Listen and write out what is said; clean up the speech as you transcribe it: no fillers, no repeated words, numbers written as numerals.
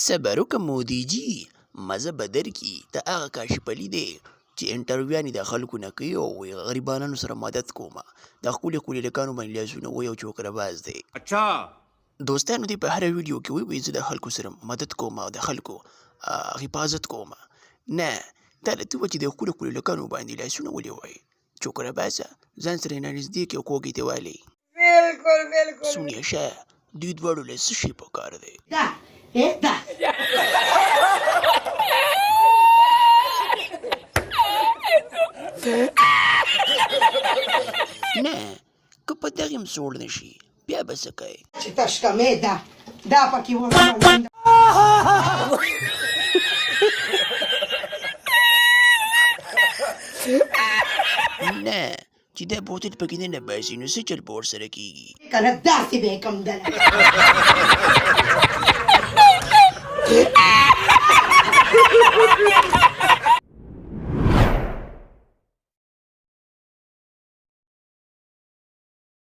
صبر وکړه مودي جي، مزه به درکړي. د هغه کاشف علي دی چې انټرویوانې د خلکو نه کوي او وایي غریبانو سره مدد کومه. د ښکلي ښکلي لکانو باندې لاسونه وایي او چوکره باز دی. دوستانو دی په هره ویډیو کې وایي زه د خلکو سره مدد کوم او د خلکو حفاظت کوم. نه دا له تو چې د ښکلو ښکلو لکانو باندې لاسونه ولې وایي چوکره بازه ځان سره یې نږدې کړي او کوږې ته والي. سونیا شاه دوی دواړو له څه شي پکار دی؟ نه که په دغې هم سوړ نه شي بیا به څه کوې؟ چې تشکمې دا پکې وړه نه چې دا بوتل پکې نه باسي نو څه چل به ورسره کېږي؟ که نه داسې به یې کم دله